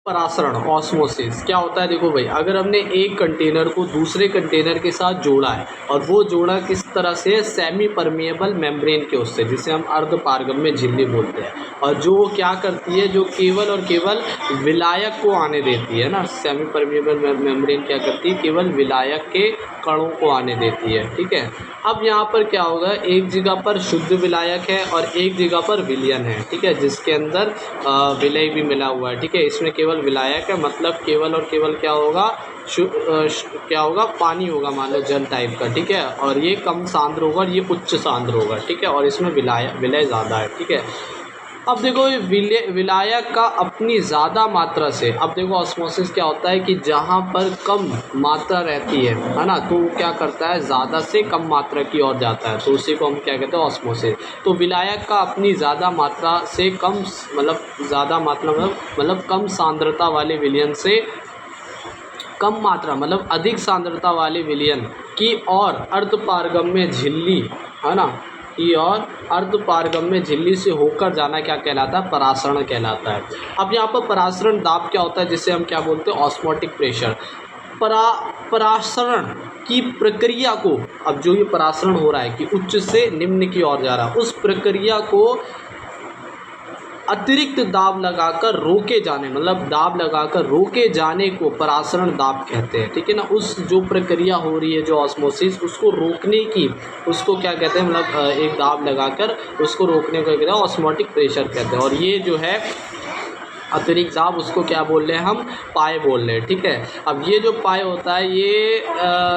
परासरण osmosis क्या होता है? देखो भाई, अगर हमने एक कंटेनर को दूसरे कंटेनर के साथ जोड़ा है और वो जोड़ा किस तरह से, सेमी परमिएबल मेम्ब्रेन के उससे, जिसे हम अर्ध पारगम्य झिल्ली बोलते हैं, और जो क्या करती है, जो केवल और केवल विलायक को आने देती है ना, सेमी परमिएबल मेम्ब्रेन क्या करती है, केवल विलायक के कणों को आने देती है। ठीक है, अब यहाँ पर क्या होगा, एक जगह पर शुद्ध विलायक है और एक जगह पर विलयन है। ठीक है, जिसके अंदर विलय भी मिला हुआ है। ठीक है, इसमें केवल विलायक है, मतलब केवल और केवल क्या होगा, क्या होगा, पानी होगा, मान लो जल टाइप का। ठीक है, और ये कम सांद्र होगा और ये उच्च सांद्र होगा। ठीक है, और इसमें विलय ज़्यादा है। ठीक है, अब देखो ये विलायक का अपनी ज़्यादा मात्रा से, अब देखो ऑस्मोसिस क्या होता है कि जहाँ पर कम मात्रा रहती है ना, तो क्या करता है, ज़्यादा से कम मात्रा की ओर जाता है, तो उसी को हम क्या कहते हैं, ऑस्मोसिस। तो विलायक का अपनी ज़्यादा मात्रा से कम, मतलब ज़्यादा मात्रा मतलब कम सांद्रता वाले विलयन से कम मात्रा, मतलब अधिक सांद्रता वाले विलयन की और अर्धपारगम्य झिल्ली, है ना, की और अर्धपारगम्य झिल्ली से होकर जाना क्या कहलाता है, परासरण कहलाता है। अब यहाँ पर परासरण दाब क्या होता है, जिसे हम क्या बोलते हैं, ऑस्मोटिक प्रेशर। परासरण की प्रक्रिया को, अब जो ये परासरण हो रहा है कि उच्च से निम्न की ओर जा रहा है, उस प्रक्रिया को अतिरिक्त दाब लगाकर रोके जाने, मतलब दाब लगाकर रोके जाने को परासरण दाब कहते हैं। ठीक है ना, उस जो प्रक्रिया हो रही है, जो ऑस्मोसिस, उसको रोकने की, उसको क्या कहते हैं, मतलब एक दाब लगाकर उसको रोकने को कहते हैं ऑस्मोटिक प्रेशर कहते हैं। और ये जो है अतिरिक्त दाब, उसको क्या बोल रहे हैं हम, पाए बोल रहे हैं। ठीक है, अब ये जो पाए होता है, ये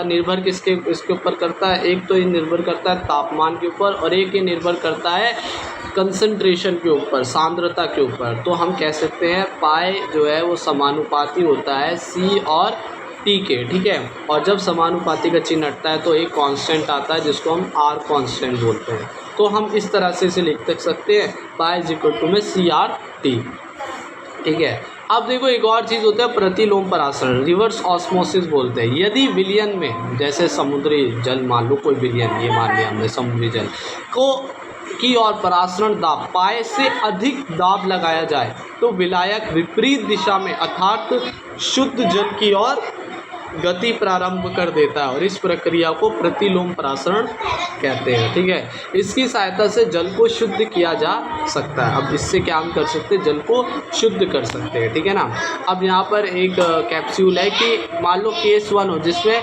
निर्भर इसके ऊपर करता है, एक तो ये निर्भर करता है तापमान के ऊपर, और एक ये निर्भर करता है कंसंट्रेशन के ऊपर, सांद्रता के ऊपर। तो हम कह सकते हैं पाए जो है वो समानुपाती होता है सी और टी के। ठीक है, और जब समानुपाती का चिन्ह हटता है तो एक कांस्टेंट आता है जिसको हम आर कांस्टेंट बोलते हैं। तो हम इस तरह से इसे लिख सकते हैं, पाए इज इक्वल टू में सी आर टी। ठीक है, अब देखो एक और चीज़ होता है प्रतिलोम परासरण, रिवर्स ऑस्मोसिस बोलते हैं। यदि विलयन में, जैसे समुद्री जल मान लो, कोई विलयन, ये मान लिया हमने समुद्री जल को की और परासरण दाब पाए से अधिक दाब लगाया जाए, तो विलायक विपरीत दिशा में अर्थात शुद्ध जल की ओर गति प्रारंभ कर देता है, और इस प्रक्रिया को प्रतिलोम परासरण कहते हैं। ठीक है, इसकी सहायता से जल को शुद्ध किया जा सकता है। अब इससे क्या हम कर सकते हैं, जल को शुद्ध कर सकते हैं। ठीक है ना, अब यहाँ पर एक कैप्सूल है कि मान लो केस 1 हो, जिसमें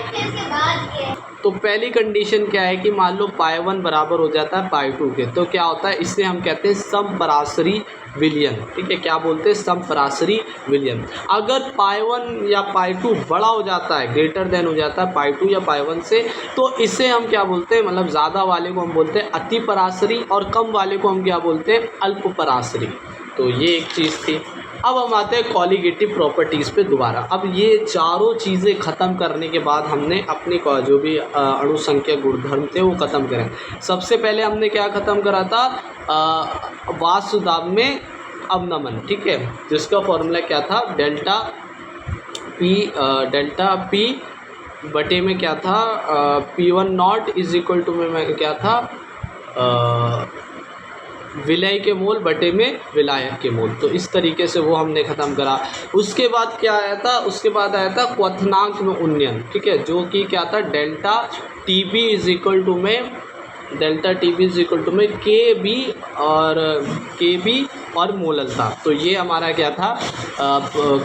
तो पहली कंडीशन क्या है कि मान लो पाई 1 बराबर हो जाता है पाई 2 के, तो क्या होता है, इससे हम कहते हैं समपरासरी विलयन। ठीक है, क्या बोलते हैं, समपरासरी विलयन। अगर पाई 1 या पाई 2 बड़ा हो जाता है, ग्रेटर देन हो जाता है पाई 2 या पाई 1 से, तो इसे हम क्या बोलते हैं, मतलब ज़्यादा वाले को हम बोलते हैं अति परासरी, और कम वाले को हम क्या बोलते हैं, अल्प परासरी। तो ये एक चीज़ थी। अब हम आते हैं कॉलिगेटिव प्रॉपर्टीज़ पे दोबारा। अब ये चारों चीज़ें ख़त्म करने के बाद हमने अपने जो भी अणु संख्या गुणधर्म थे वो ख़त्म करें। सबसे पहले हमने क्या ख़त्म करा था, वाष्प दाब में अवनमन। ठीक है, जिसका फॉर्मूला क्या था, डेल्टा पी बटे में क्या था, P1 not is equal to में क्या था, विलय के मोल बटे में विलायक के मोल। तो इस तरीके से वो हमने ख़त्म करा। उसके बाद क्या आया था, उसके बाद आया था क्वथनांक में उन्नयन। ठीक है, जो कि क्या था, delta T B is equal to में के बी और मोललता। तो ये हमारा क्या था,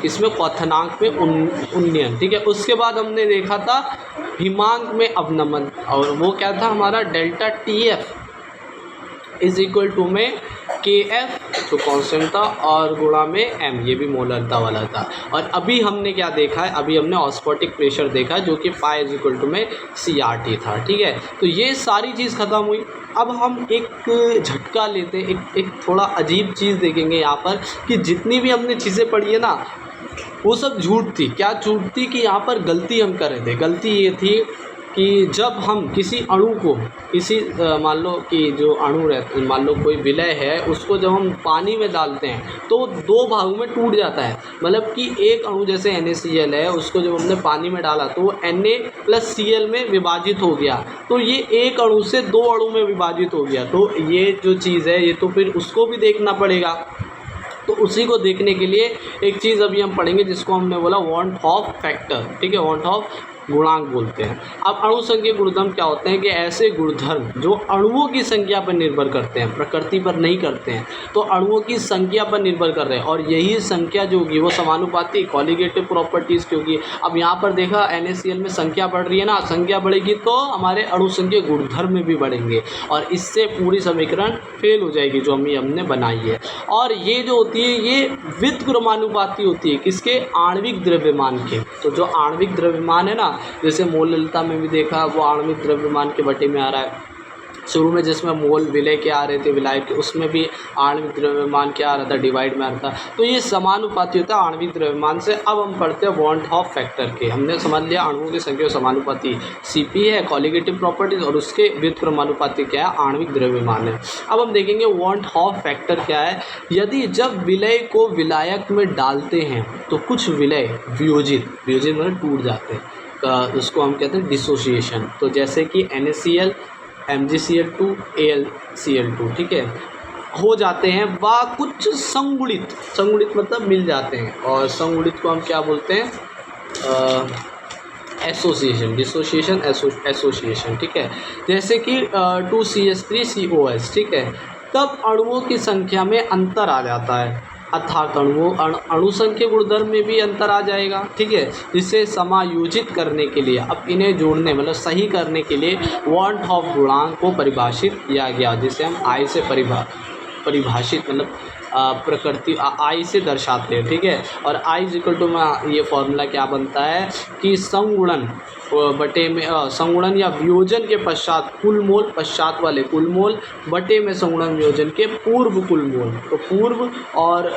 किसमें, क्वथनांक में उन्नयन। ठीक है, उसके बाद हमने देखा था हिमांक में अवनमन, और वो क्या था हमारा, delta T F is equal to में के एफ जो कांस्टेंट था और गुणा में एम, ये भी मोलरता वाला था। और अभी हमने क्या देखा है, अभी हमने ऑस्मोटिक प्रेशर देखा है, जो कि पाई इज इक्वल टू में सी आर टी था। ठीक है, तो ये सारी चीज़ ख़त्म हुई। अब हम एक झटका लेते हैं, एक थोड़ा अजीब चीज़ देखेंगे यहाँ पर, कि जितनी भी हमने चीज़ें पढ़ी है ना, वो सब झूठ थी। क्या झूठ थी, कि यहाँ पर गलती हम कर रहे थे। गलती ये थी कि जब हम किसी अणु को, मान लो कि जो अणु रहते, मान लो कोई विलय है, उसको जब हम पानी में डालते हैं तो 2 भागों में टूट जाता है। मतलब कि एक अणु जैसे NaCl है, उसको जब हमने पानी में डाला तो वो Na+Cl में विभाजित हो गया, तो ये एक अणु से 2 अणु में विभाजित हो गया। तो ये जो चीज़ है, ये तो फिर उसको भी देखना पड़ेगा। तो उसी को देखने के लिए एक चीज़ अभी हम पढ़ेंगे जिसको हमने बोला वांट ऑफ फैक्टर, ठीक है, वांट ऑफ गुणांक बोलते हैं। अब अणु संख्या गुणधर्म क्या होते हैं कि ऐसे गुणधर्म जो अणुओं की संख्या पर निर्भर करते हैं, प्रकृति पर नहीं करते हैं, तो अणुओं की संख्या पर निर्भर कर रहे हैं, और यही संख्या जो होगी वो समानुपाती कॉलिगेटिव प्रॉपर्टीज़ की होगी। अब यहाँ पर देखा NaCl में संख्या बढ़ रही है ना, संख्या बढ़ेगी तो हमारे अणु संख्या गुणधर्म में भी बढ़ेंगे, और इससे पूरी समीकरण फेल हो जाएगी जो हमने बनाई है। और ये जो होती है ये व्युत्क्रमानुपाती होती है, किसके? आणविक द्रव्यमान के। तो जो आणविक द्रव्यमान है ना, जैसे मोललता में भी देखा वो आणविक द्रव्यमान के बटे में आ रहा है। शुरू में जिसमें मोल विलय के आ रहे थे, विलायक के, उसमें भी आणविक द्रव्यमान क्या आ रहा था? डिवाइड में आ रहा था। तो ये समानुपाती होता है आणविक द्रव्यमान से। अब हम पढ़ते हैं वांट ऑफ फैक्टर के। हमने समझ लिया अणुओं की संख्या समानुपाती Cp है, कॉलिगेटिव प्रॉपर्टीज, और उसके व्युत्क्रमानुपाती क्या है? आणविक द्रव्यमान है। अब हम देखेंगे वांट ऑफ फैक्टर क्या है। यदि जब विलय को विलायक में डालते हैं तो कुछ विलय वियोजित मतलब टूट जाते हैं, उसको हम कहते हैं डिसोसिएशन। तो जैसे कि NaCl, MgCl2, AlCl2, ठीक है, हो जाते हैं, व कुछ संगुणित मतलब मिल जाते हैं, और संगुणित को हम क्या बोलते हैं? एसोसिएशन, डिसोसिएशन, एसोसिएशन, ठीक है। जैसे कि 2CH3COS, ठीक है, तब अणुओं की संख्या में अंतर आ जाता है, अर्थात अणु संख्या गुणधर्म में भी अंतर आ जाएगा, ठीक है, जिसे समायोजित करने के लिए, अब इन्हें जोड़ने मतलब सही करने के लिए वांट ऑफ गुणांक को परिभाषित किया गया, जिसे हम I से परिभाषित मतलब प्रकृति I से दर्शाते हैं, ठीक है। और I = में ये फॉर्मूला क्या बनता है कि संगुणन बटे में संगुणन या वियोजन के पश्चात कुल मोल, पश्चात वाले कुल मोल बटे में संगुणन वियोजन के पूर्व कुल मोल। तो पूर्व और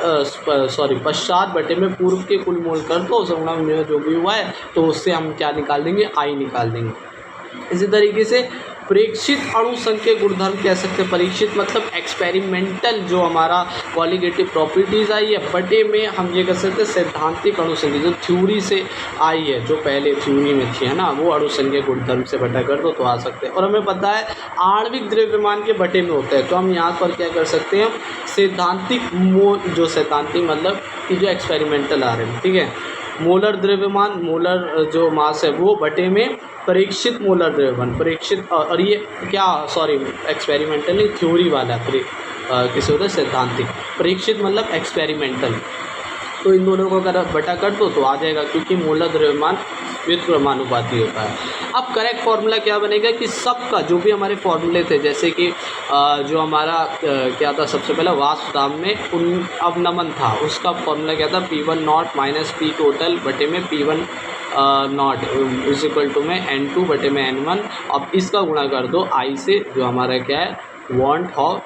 पश्चात बटे में पूर्व के कुल मोल कर दो, संगुणन वियोजन जो भी हुआ है तो उससे हम क्या निकाल देंगे? I निकाल देंगे। इसी तरीके से परीक्षित अणु संख्या गुणधर्म कह सकते हैं। परीक्षित मतलब एक्सपेरिमेंटल जो हमारा कॉलिगेटिव प्रॉपर्टीज़ आई है, बटे में हम ये कह सकते हैं सैद्धांतिक अणु संख्या जो थ्योरी से आई है, जो पहले थ्योरी में थी, है ना, वो अणु संख्या गुणधर्म से बटा कर दो तो आ सकते हैं। और हमें पता है आणविक द्रव्यमान के बटे में होता है, तो हम यहाँ पर क्या कर सकते हैं? सैद्धांतिक जो सैद्धांतिक मतलब कि जो एक्सपेरिमेंटल आ रहे हैं, ठीक है, मोलर द्रव्यमान, मोलर जो मास है वो बटे में परीक्षित मोलर द्रव्यमान, परीक्षित, और ये क्या एक्सपेरिमेंटल नहीं, थ्योरी वाला किसे होता है? सैद्धांतिक। परीक्षित मतलब एक्सपेरिमेंटल। तो इन दोनों को अगर बटा कर दो तो आ जाएगा, क्योंकि मोलर द्रव्यमान व्युत्क्रमानुपाती होता है। अब करेक्ट फार्मूला क्या बनेगा कि सबका जो भी हमारे फॉर्मूले थे, जैसे कि जो हमारा क्या था, सबसे पहले वाष्प दाब में अवनमन था, उसका फॉर्मूला क्या था? P1 not minus P total बटे में P1 नॉट = में N2 बटे में N1। अब इसका गुणा कर दो I से, जो हमारा क्या है? वांट ऑफ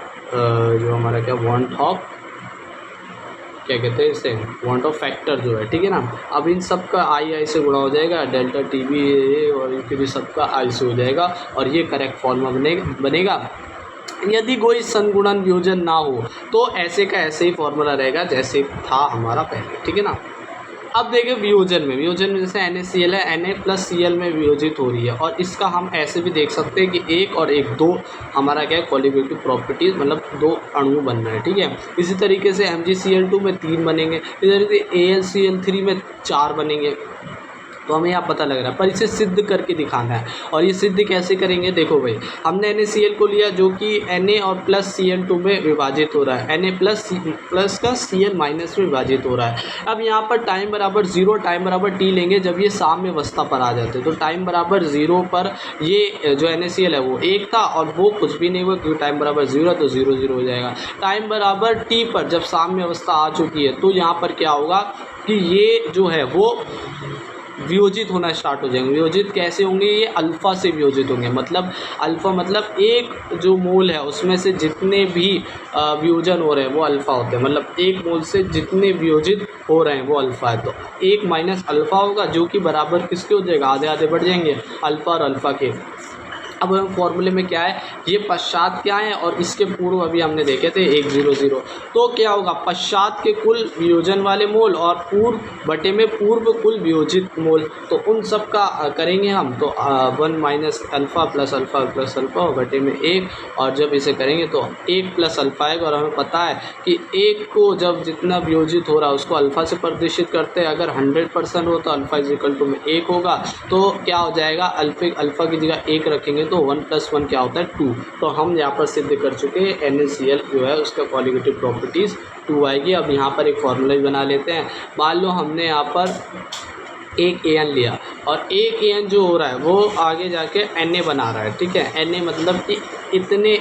क्या कहते हैं इसे? वांट ऑफ फैक्टर जो है, ठीक है ना। अब इन सब का I से गुणा हो जाएगा, डेल्टा TB और इनके भी सबका I से हो जाएगा, और ये करेक्ट फॉर्मूला बनेगा। यदि कोई संगुणन वियोजन ना हो तो ऐसे का ऐसे ही फॉर्मूला रहेगा जैसे था हमारा पहले, ठीक है ना। अब देखिए वियोजन में जैसे NaCl है, Na+Cl में वियोजित हो रही है, और इसका हम ऐसे भी देख सकते हैं कि 1 और 1 2 हमारा क्या है? कॉलिगेटिव प्रॉपर्टीज़, मतलब 2 अणु बन रहे हैं, ठीक है। इसी तरीके से MgCl2 में 3 बनेंगे, इसी तरीके से AlCl3 में 4 बनेंगे। तो हमें यहाँ पता लग रहा है, पर इसे सिद्ध करके दिखाना है। और ये सिद्ध कैसे करेंगे? देखो भाई, हमने NaCl को लिया जो कि Na और प्लस Cl2 में विभाजित हो रहा है, Na प्लस का Cl माइनस में विभाजित हो रहा है। अब यहाँ पर टाइम बराबर 0, टाइम बराबर t लेंगे जब ये साम्य अवस्था पर आ जाते हैं। तो टाइम बराबर 0 पर ये जो NaCl है वो 1 था, और वो कुछ भी नहीं हुआ क्योंकि टाइम बराबर 0 है, तो 0 0 हो जाएगा। टाइम बराबर t पर जब साम्य अवस्था आ चुकी है तो यहाँ पर क्या होगा कि ये जो है वो वियोजित होना स्टार्ट हो जाएंगे। वियोजित कैसे होंगे? ये अल्फ़ा से वियोजित होंगे। मतलब अल्फ़ा मतलब एक जो मोल है उसमें से जितने भी वियोजन हो रहे हैं वो अल्फ़ा होते हैं। मतलब एक मोल से जितने वियोजित हो रहे हैं वो अल्फ़ा है, तो 1 माइनस अल्फ़ा होगा जो कि बराबर किसके हो जाएगा? आधे आधे बढ़ जाएंगे, अल्फ़ा और अल्फ़ा के। अब हम फॉर्मूले में क्या है, ये पश्चात क्या है और इसके पूर्व अभी हमने देखे थे 1 0 0। तो क्या होगा, पश्चात के कुल वियोजन वाले मोल और पूर्व बटे में पूर्व कुल वियोजित मोल, तो उन सब का करेंगे हम। तो 1 minus alpha plus alpha plus alpha बटे में 1, और जब इसे करेंगे तो 1 प्लस अल्फ़ा आएगा। और हमें पता है कि 1 को जब जितना वियोजित हो रहा है उसको अल्फ़ा से प्रदर्शित करते हैं। अगर 100% हो तो अल्फ़ा इज इक्वल टू में 1 होगा। तो क्या हो जाएगा, अल्फ़ा की जगह 1 रखेंगे तो 1 + 1 क्या होता है 2। तो हम यहाँ पर सिद्ध कर चुके हैं NaCl जो है उसका क्वालिटेटिव प्रॉपर्टीज़ 2 आएगी। अब यहाँ पर एक फॉर्मूला भी बना लेते हैं। मान लो हमने यहाँ पर एक AN लिया और एक AN जो हो रहा है वो आगे जाके Na बना रहा है, ठीक है। Na मतलब कि इतने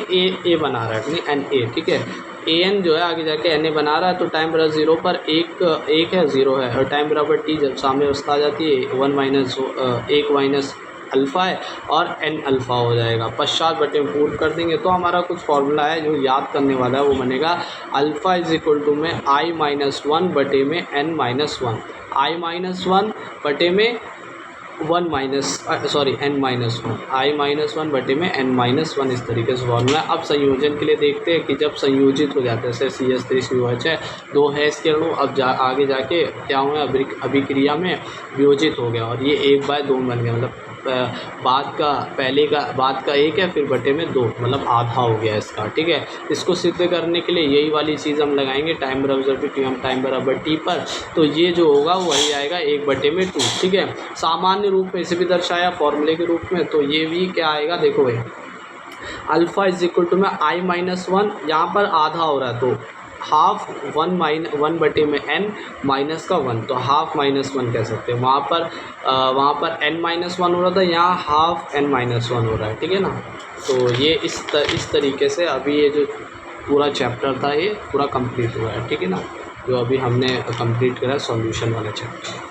A बना रहा है, Na, ठीक है। AN जो है आगे जाके Na बना रहा है। तो टाइम बराबर 0 पर एक है 0 है, और टाइम बराबर t जब सामने अवस्था आ जाती है 1 माइनस अल्फ़ा है और n अल्फ़ा हो जाएगा। पश्चात बटे में पूर्व कर देंगे तो हमारा कुछ फॉर्मूला है जो याद करने वाला है, वो बनेगा अल्फ़ा इज इक्वल टू में i-1 बटे में n-1, i-1 बटे में n-1, i-1 बटे में n-1, इस तरीके से फॉर्मूला है। अब संयोजन के लिए देखते हैं कि जब संयोजित हो जाते हैं, जैसे CH3COH है, 2 हैश के अणु, अब आगे जाके क्या हुआ, अभिक्रिया में वियोजित हो गया और ये 1/2 बन गया। मतलब बाद का 1 है, फिर बटे में 2, मतलब आधा हो गया इसका, ठीक है। इसको सिद्ध करने के लिए यही वाली चीज़ हम लगाएंगे, टाइम बराबर t पर। तो ये जो होगा वही आएगा 1/2, ठीक है। सामान्य रूप में इसे भी दर्शाया फॉर्मूले के रूप में, तो ये भी क्या आएगा, देखो भाई, अल्फ़ा इज इक्वल टू में i-1, यहाँ पर आधा हो रहा है तो हाफ 1 बटे में n माइनस का 1, तो हाफ -1 कह सकते हैं। वहाँ पर n-1 हो रहा था, यहाँ हाफ n-1 हो रहा है, ठीक है ना। तो ये इस तरीके से अभी ये जो पूरा चैप्टर था ये पूरा कंप्लीट हुआ है, ठीक है ना, जो अभी हमने कंप्लीट करा सॉल्यूशन वाला चैप्टर।